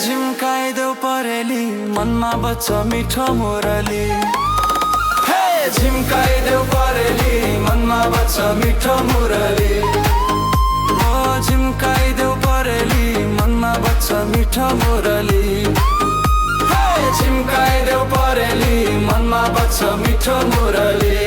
झिम्काइदेऊ परेली मनमा बच्छ मिठो मुरली। हे झिम्काइदेऊ परेली मनमा बच्छ मिठो मुरली। ओ झिम्काइदेऊ परेली मनमा बच्छ मिठो मुरली। हे झिम्काइदेऊ परेली मनमा बच्छ मिठो मुरली।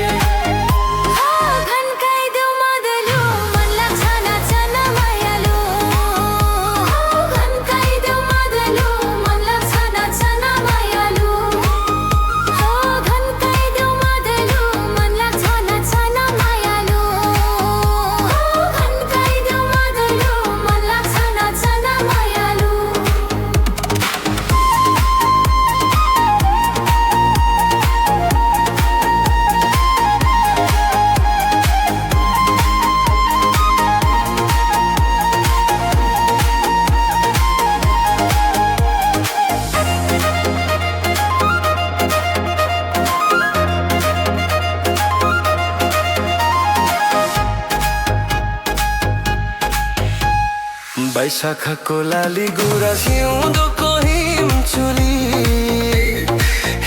बैशाखको लाली गुराँस हिउँदोको हिमचुली।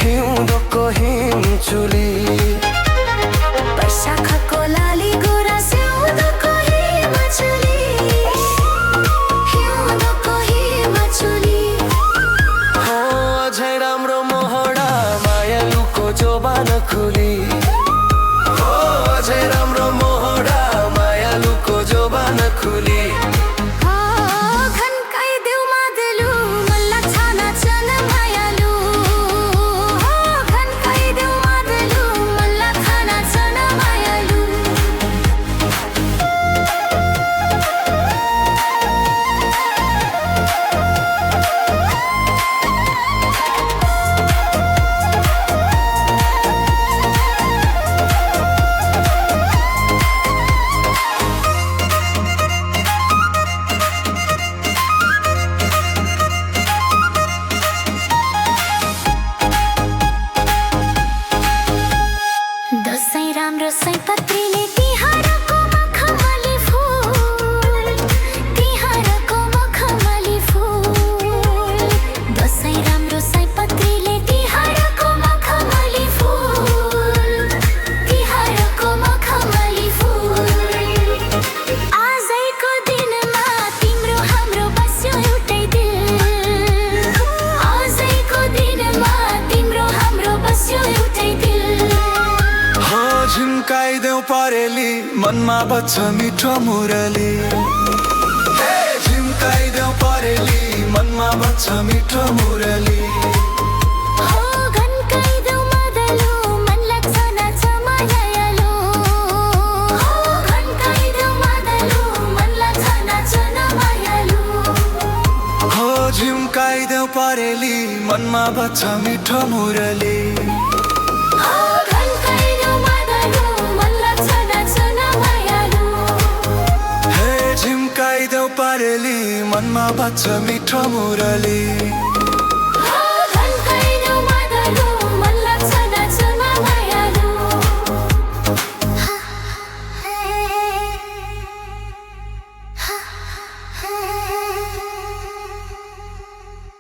हिउँदोको हिमचुली। बैशाखको लाली गुराँस हिउँदोको हिमचुली। हिउँदोको हिमचुली। हो अझै राम्रो मोहडा मायालुको जोबान खुली। हो अझै राम्रो मोहडा मायालुको जोबान खुली। दसैँ राम्रो सयपत्रीले तिहारको मखमली फुल। तिहारको मखमली फुल। दसैँ राम्रो सयपत्रीले तिहारको मखमली फुल। तिहारको मखमली फुल। आजैको दिनमा तिम्रो हाम्रो बस्यो एउटै दिल। आजैको दिनमा तिम्रो हाम्रो बस्यो एउटै दिल। झिम्काइदेऊ परेली मनमा बच्छ मिठो मुरली। हे झिम्काइदेऊ परेली मनमा बच्छ मिठो मुरली। हो घन्काइदेऊ मादलु मन लाग्छ नाच मायालु। हो घन्काइदेऊ मादलु मन लाग्छ नाच मायालु। हो झिम्काइदेऊ परेली मनमा बच्छ मिठो मुरली। झिम्काइदेऊ परेली मनमा बच्छ मिठो मुरली।